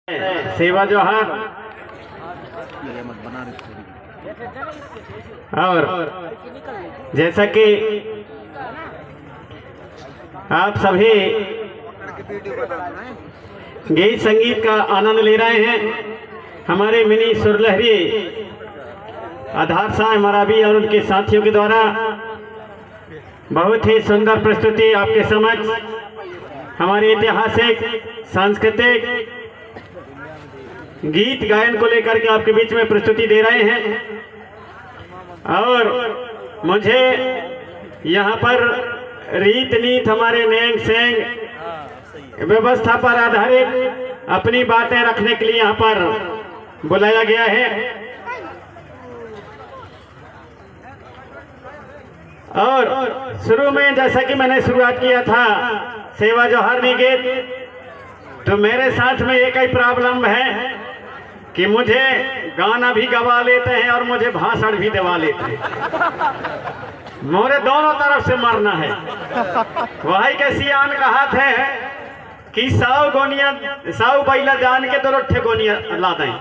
सेवा जोहार। और जैसा कि आप सभी गीत संगीत का आनंद ले रहे हैं, हमारे मिनी सुरलहरी आधार साहब मरावी और उनके साथियों के द्वारा बहुत ही सुंदर प्रस्तुति आपके समक्ष हमारे ऐतिहासिक सांस्कृतिक गीत गायन को लेकर के आपके बीच में प्रस्तुति दे रहे हैं। और मुझे यहाँ पर रीत नीत हमारे नेंग सेंग व्यवस्था पर आधारित अपनी बातें रखने के लिए यहाँ पर बुलाया गया है। और शुरू में जैसा कि मैंने शुरुआत किया था सेवा जोहार गीत, तो मेरे साथ में एक ही प्रॉब्लम है कि मुझे गाना भी गवा लेते हैं और मुझे भाषण भी दबा लेते हैं। मोरे दोनों तरफ से मरना है। वही के सियान कहा थे कि 100 बैला जान के तो रोठे गोनिया ला दें।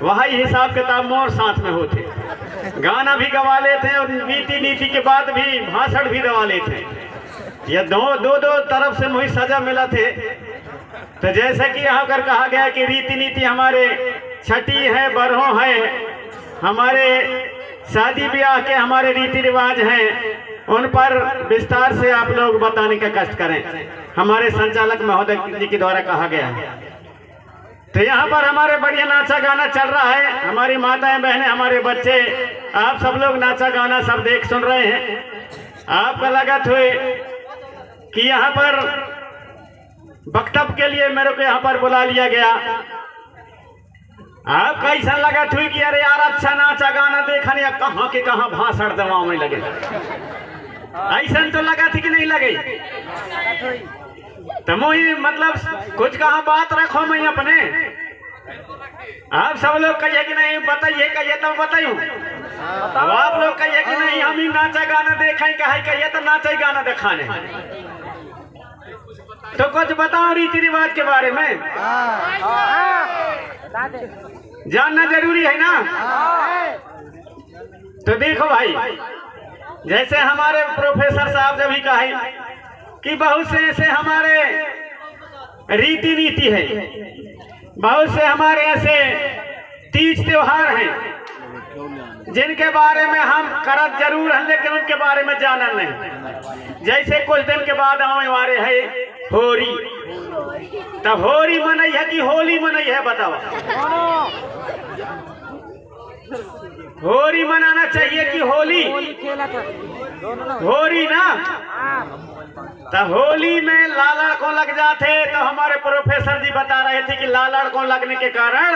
वही हिसाब किताब मोर साथ में होते, गाना भी गवा लेते हैं और नीति के बाद भी भाषण भी दबा लेते हैं। ये दो तरफ से मुझे सजा मिला थे। तो जैसे कि यहाँ पर कहा गया कि रीति नीति हमारे छठी है, बरहों है, हमारे शादी ब्याह के हमारे रीति रिवाज हैं, उन पर विस्तार से आप लोग बताने का कष्ट करें, हमारे संचालक महोदय जी के द्वारा कहा गया है। तो यहाँ पर हमारे बढ़िया नाचा गाना चल रहा है, हमारी माताएं बहनें, हमारे बच्चे, आप सब लोग नाचा गाना सब देख सुन रहे हैं। आपका लगत हुए कि यहाँ पर वक्तव्य के लिए मेरे को यहाँ पर बुला लिया गया। आप कैसा लगा थी कि अरे यार अच्छा नाचा गाना देखा नहीं, कहाँ के कहाँ भाषण दबाव में लगे, ऐसा तो लगा थी कि नहीं लगे। तो मुझे मतलब कुछ कहाँ बात रखो मैं अपने, आप सब लोग कहिए कि नहीं बताइए, कहिए तो बताइए। अब आप लोग कहिए कि नहीं हम ही नाचा गाना देखें, कहिए तो नाचा ही गाना दिखाने। तो कुछ बताओ रीति रिवाज के बारे में, जानना जरूरी है ना। तो देखो भाई, जैसे हमारे प्रोफेसर साहब ने भी कहा कि बहुत से ऐसे हमारे रीति नीति है, बहुत से हमारे ऐसे तीज त्योहार हैं जिनके बारे में हम करत जरूर हैं लेकिन उनके बारे में जानन नहीं। जैसे कुछ दिन के बाद आने वाले है होरी, तब होरी मनई है कि होली मनई है बताओ। होरी मनाना चाहिए कि होली, होरी ना। तब होली में लालड़ को लग जाते, तो हमारे प्रोफेसर जी बता रहे थे कि लालड़ को लगने के कारण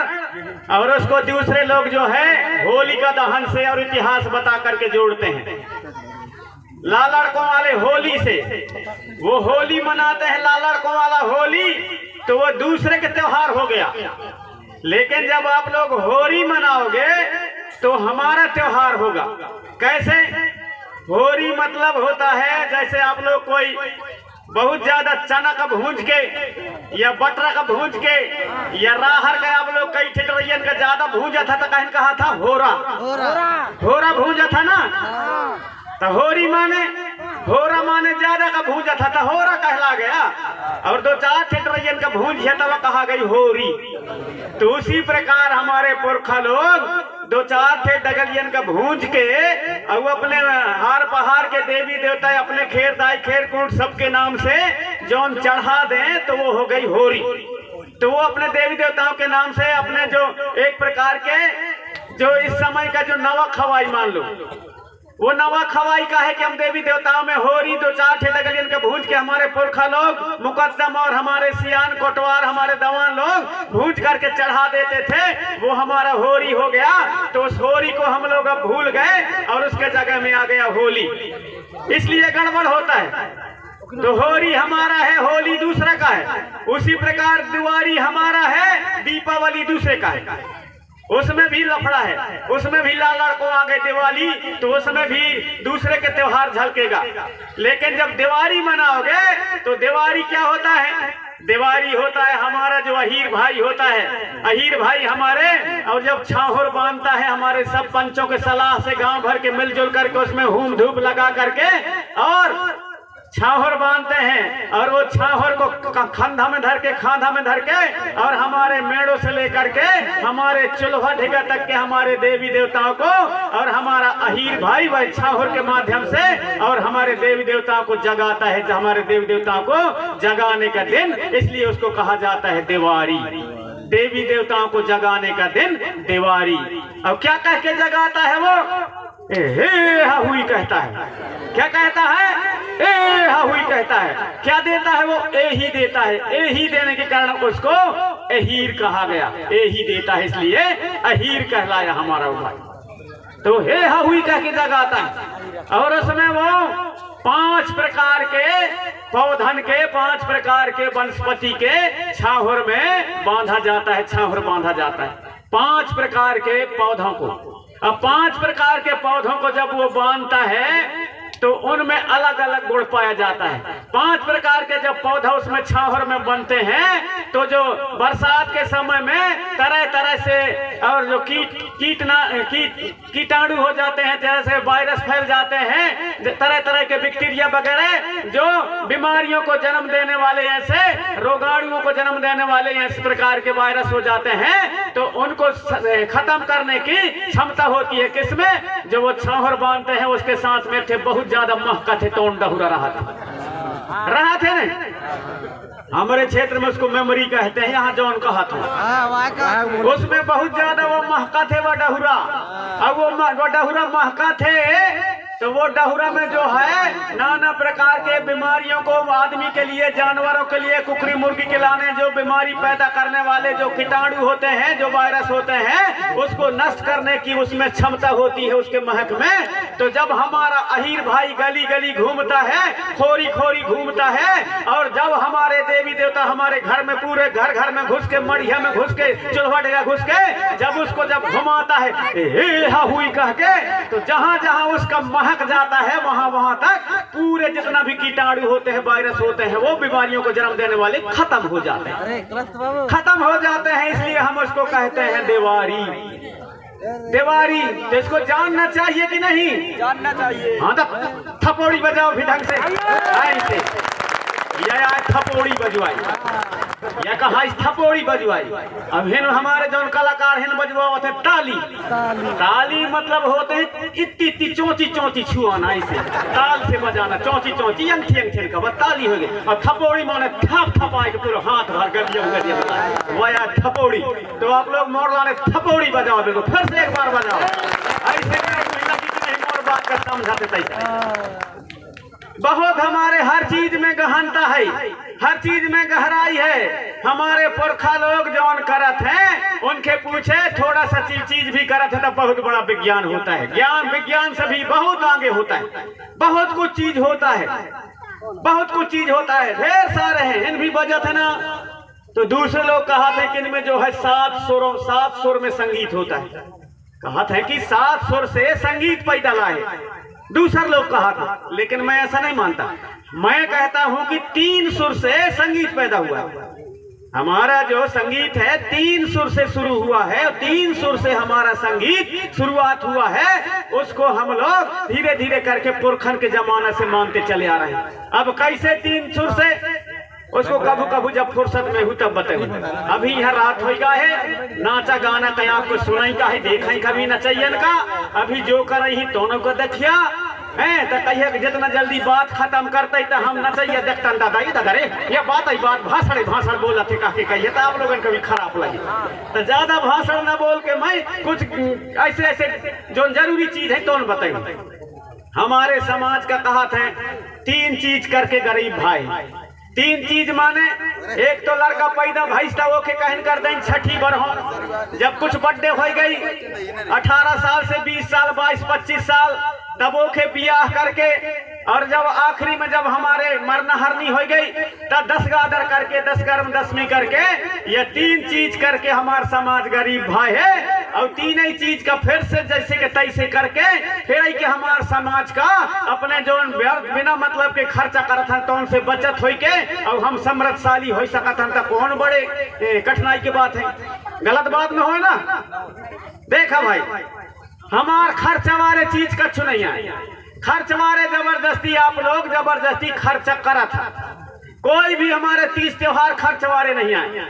और उसको दूसरे लोग जो है होली का दहन से और इतिहास बता करके जोड़ते हैं। लालड़कों वाले होली से वो होली मनाते हैं, लालड़कों वाला होली, तो वो दूसरे के त्योहार हो गया। लेकिन जब आप लोग होली मनाओगे तो हमारा त्योहार होगा। कैसे? होली मतलब होता है जैसे आप लोग कोई बहुत ज्यादा चना का भूंज के या बटरा का भूंज के या राहर का आप लोग कई ठेठरियन का ज्यादा भूंजा था, तो कहन कहा था होरा भूंजा था ना। तो होरी माने, होरा माने ज्यादा का भूंजा था, तो होरा कहला गया। और 2-4 ठेठरियन का भूंज है तो कहा गई होरी। तो उसी प्रकार हमारे पुरखा लोग 2-4 ठे डगलियन का भूंज के और अपने हार पहाड़ के देवी देवता अपने खेर दाई खेर कूट सबके नाम से जौन चढ़ा दें तो वो हो गई होरी। तो वो अपने देवी देवताओं के नाम से अपने जो एक प्रकार के जो इस समय का जो नवा खवाई मान लो, वो नवा खवाई का है कि हम देवी देवताओं में होरी 2-4 ठे डगलियन के भूंज के हमारे पुरखा लोग मुकद्दम और हमारे सियान कोटवार हमारे दवान लोग भूंज करके चढ़ा देते थे, वो हमारा होरी हो गया। तो उस होरी को हम लोग अब भूल गए और उसके जगह में आ गया होली, इसलिए गड़बड़ होता है। तो होरी हमारा है, होली दूसरा का है। उसी प्रकार दिवाली हमारा है, दीपावली दूसरे का है। उसमें भी लफड़ा है, उसमें भी लालड़ को आ गए दिवाली, तो उसमें भी दूसरे के त्योहार झलकेगा। लेकिन जब दिवाली मनाओगे तो दिवाली क्या होता है? देवारी होता है हमारा जो अहीर भाई होता है, अहीर भाई हमारे, और जब छाहर बांधता है हमारे सब पंचों के सलाह से गांव भर के मिलजुल करके उसमें हूम धूप लगा करके और छाहर बांधते हैं, और वो छाहर को कंधा में धर के खांधा में धर के और हमारे मेड़ों से लेकर के हमारे चुल्हा ढिगा तक के हमारे देवी देवताओं को और हमारा अहीर भाई वह छाहर के माध्यम से और हमारे देवी देवताओं को जगाता है। हमारे देवी देवताओं को जगाने का दिन, इसलिए उसको कहा जाता है देवारी। देवी देवताओं को जगाने का दिन देवारी। अब क्या कह के जगाता है वो? हे हा हुई कहता है। क्या कहता है? ए हा हुई कहता है। क्या देता है वो? ए ही देता है। ए ही देने के कारण उसको अहीर कहा गया। ए ही देता है इसलिए अहीर कहलाया हमारा भाई। तो हे हा हुई कह के जगाता है। और उसमें वो 5 प्रकार के पौधन के 5 प्रकार के वनस्पति के छाहर में बांधा जाता है। छाहर बांधा जाता है 5 प्रकार के पौधों को। अब 5 प्रकार के पौधों को जब वो बांधता है तो उनमें अलग अलग गुण पाया जाता है। 5 प्रकार के जब पौधा उसमें छाहर में बनते हैं तो जो बरसात के समय में तरह तरह से और जो कीटाणु हो जाते हैं, तरह से वायरस फैल जाते हैं, तरह तरह के बैक्टीरिया वगैरह जो बीमारियों को जन्म देने वाले, ऐसे रोगाणुओं को जन्म देने वाले इस प्रकार के वायरस हो जाते हैं, तो उनको खत्म करने की क्षमता होती है किसमें? जो वो छाहर बांधते हैं उसके साथ में थे बहुत ज्यादा महका थे, तो डहुरा रहा थे ना हमारे क्षेत्र में उसको मेमोरी कहते हैं, यहाँ जौन कहा था उसमें बहुत ज्यादा वो महका थे वो डहुरा। अब वो डहुरा महका थे तो वो डहुरा में जो है नाना प्रकार के बीमारियों को आदमी के लिए, जानवरों के लिए, कुकरी मुर्गी के लाने जो बीमारी पैदा करने वाले जो कीटाणु होते हैं, जो वायरस होते हैं, उसको नष्ट करने की उसमें क्षमता होती है उसके महक में। तो जब हमारा अहीर भाई गली गली घूमता है, खोरी खोरी घूमता है, और जब हमारे देवी देवता हमारे घर में पूरे घर घर में घुस के, मढ़िया में घुस के, चुल्हा ढेगा घुस के जब उसको जब घुमाता है ए हा हुई कह के, तो जहां जहां उसका महक जाता है वहां वहां तक पूरे जितना भी कीटाणु होते हैं, वायरस होते हैं, वो बीमारियों को जन्म देने वाले खत्म हो जाते हैं, खत्म हो जाते हैं। इसलिए हम उसको कहते हैं देवारी। देवारी तो इसको जानना चाहिए कि नहीं? जानना चाहिए। हाँ तो थपोड़ी बजाओ भी ढंग से। या थपोड़ी बजवाई, या कहा थपोड़ी बजवाई। अब हिन हमारे जो कलाकार हिन बजवाओ थे ताली। ताली मतलब होते हैं इतनी इतनी चौंची चौंची छुआना, इसे ताल से बजाना, चौंची चौंची अंठी अंठी का ताली हो गई। और थपोड़ी माने थप थपाए के पूरा हाथ भर गलिया गलिया बताए वाया थपोड़ी। तो आप लोग मोर लाने थपोड़ी बजाओ, बिल्कुल फिर से एक बार बजाओ ऐसे नहीं मोर बात का समझाते तैसे। बहुत हमारे हर चीज में गहनता है, हर चीज में गहराई है। हमारे पुरखा लोग जौन करत हैं उनके पूछे थोड़ा सा चीज भी करत है तो बहुत बड़ा विज्ञान होता है। ज्ञान विज्ञान से भी बहुत आगे होता है, बहुत कुछ चीज होता है, बहुत कुछ चीज होता है, ढेर सारे हैं। इन भी बजत है ना, तो दूसरे लोग कहा थे कि इनमें जो है 7 सुर में संगीत होता है। कहा था कि 7 सुर से संगीत पैदा लाए, दूसरा लोग कहा था, लेकिन मैं ऐसा नहीं मानता। मैं कहता हूं कि 3 सुर से संगीत पैदा हुआ है। हमारा जो संगीत है 3 सुर से शुरू हुआ है, और 3 सुर से हमारा संगीत शुरुआत हुआ है। उसको हम लोग धीरे धीरे करके पुरखन के जमाने से मानते चले आ रहे हैं। अब कैसे 3 सुर से, उसको कभू कभू जब फुर्सत में हूँ तब बताऊँ। अभी यहाँ रात होगा है, नाचा गाना कहीं आपको सुनाई का है, देखा कभी नचैयन का। अभी जो कर रही दोनों को देखिया है तो कहिए जितना जल्दी बात खत्म करते तो हम नचैया देखता दादा दादा रे ये बात है, बात भाषण बोला थे कह के कहिए तो आप लोगों को भी खराब लगे। तो ज्यादा भाषण न बोल के मैं कुछ ऐसे ऐसे जो जरूरी चीज है तो बताइए। हमारे समाज का कहा था 3 चीज करके गरीब भाई। 3 चीज माने, एक तो लड़का पैदा भैंसता वो के कहन कर दें छठी बरहों, जब कुछ बर्थडे हो गई 18 साल से 20 साल 22-25 साल तब वो के बियाह करके, और जब आखिरी में जब हमारे मरना हरनी हो गई तब 10 गादर करके 10 गर्म 10वीं करके, ये 3 चीज करके हमारा समाज गरीब भाई है। और तीन ही चीज का फिर से जैसे के तैसे करके फिर के हमार समाज का अपने जो बिना मतलब के खर्चा करत हन तो उनसे बचत हो के और हम समृद्धशाली हो सकत हन तो कौन बड़े कठिनाई की बात है, गलत बात में हो ना। देखा भाई हमार खर्च वाले चीज का चुनैया खर्च वाले जबरदस्ती आप लोग जबरदस्ती खर्च करत है। कोई भी हमारे तीज त्योहार खर्च वाले नहीं आए,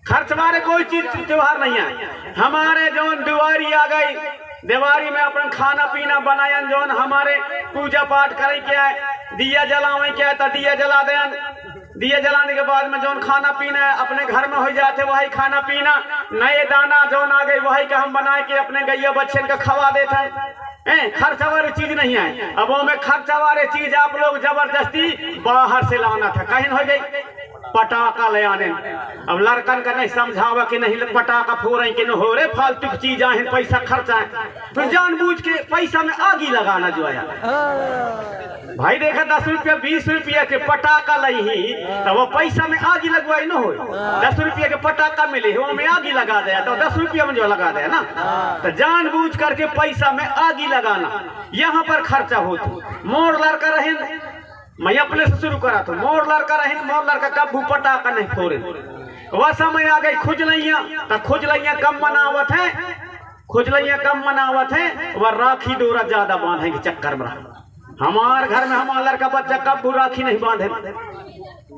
खर्च वाले कोई चीज त्योहार नहीं आए। हमारे जो दिवाली आ गई, दिवाली में अपन खाना पीना बनायन जो हमारे पूजा पाठ करे क्या है, दिया जलावे क्या है तो दिया जला देन। दिया जलाने के बाद में जो खाना पीना अपने घर में हो जाते वही खाना पीना, नए दाना जो आ गई वही का हम बना के अपने गैया बच्चे का खवा देते हैं। खर्चा वाली चीज नहीं है। अब वो में खर्चा वाली चीज आप लोग जबरदस्ती बाहर से लाना था, कहीं हो गई पटाखा ले आने। अब लड़कन का नहीं समझावा कि नहीं पटाखा फोड़े कि न हो रे फालतू की चीज है, पैसा खर्चा है तो जानबूझ के पैसा में आगी लगाना जो है भाई। देखा 10 रुपया 20 रुपया के पटाखा लही तो वो पैसा में आगी लगवाई न हो। 10 रुपया के पटाखा मिले वो में आगी लगा दे तो 10 रुपया में जो लगा दे ना, तो जानबूझ करके पैसा में आगी लगाना यहाँ पर खर्चा होता। मोर लड़का रहे मैं अपने से शुरू करा तो मोर लड़का रहे, मोर लड़का कब पटाखा नहीं फोड़े। वह समय आ गई खुजलैया तो खुजलैया कम मनावत है, खुजलैया कम मनावत है। वह राखी डोरा ज्यादा बांधे के चक्कर में हमार घर में हमारा लड़का बच्चा कब राखी नहीं बांधे,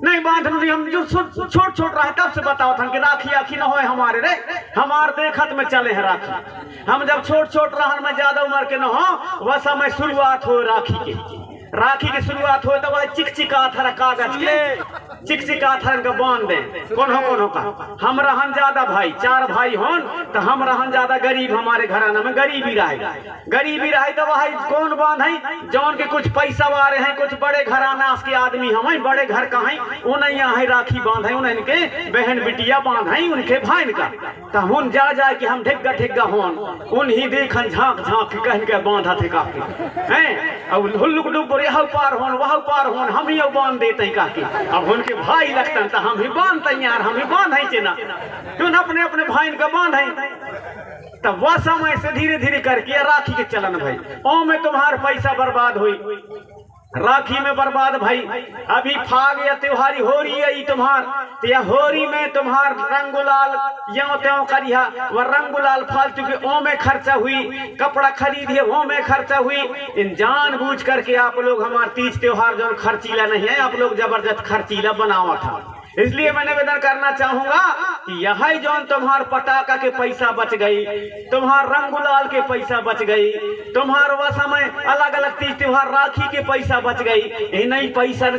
नहीं बांध हम जो छोट छोट रहे तब से बताओ था कि राखी आखी ना हो हमारे रे, हमार देखत में चले हैं राखी। हम जब छोट छोट रहन में ज्यादा उम्र के न हो वह समय शुरुआत हो राखी के। राखी की शुरुआत हो तो वह चिकचिका था कागज के चिकचिका था का बांध दे। कौन हो का हम रहन ज्यादा भाई 4 भाई होन तो हम रहन ज्यादा गरीब, हमारे घराना में गरीबी रहे तो वही कौन बांध है जौन के कुछ पैसा वाले हैं, कुछ बड़े घराना के आदमी हम बड़े घर का है उन्हें यहाँ राखी बांध है, उनके बहन बिटिया बांध है उनके भाई का तो हम जा जाए कि हम ढिग्गा होन उन्हीं देखन झाँक कह के बांधा थे काफी है। और हुल्लुक डुब्बर यह पार होन वह पार होन हम ही बांध देते काकी। अब उनके भाई लगता तो हम ही बांधते यार, हम ही बांधे ना क्यों अपने अपने भाई का बांधे। तब वह समय से धीरे धीरे करके राखी के चलन भाई ओ में तुम्हार पैसा बर्बाद हुई, राखी में बर्बाद भाई। अभी फाग या त्योहारी हो रही है तुम्हार तो या होरी में तुम्हार रंग गुलाल यो त्यों करिया वह रंग गुलाल फालतू के ओ में खर्चा हुई, कपड़ा खरीदिए वो में खर्चा हुई। इन जानबूझ करके आप लोग हमार तीज त्योहार जो खर्चीला नहीं है आप लोग जबरदस्त खर्चीला बनावा था। इसलिए मैं निवेदन करना चाहूंगा कि यही जो तुम्हार पटाखा के पैसा बच गई, तुम्हार रंग गुलाल के पैसा बच गई, तुम्हार वह समय अलग अलग तीज त्योहार राखी के पैसा बच गई, इन्हीं पैसा का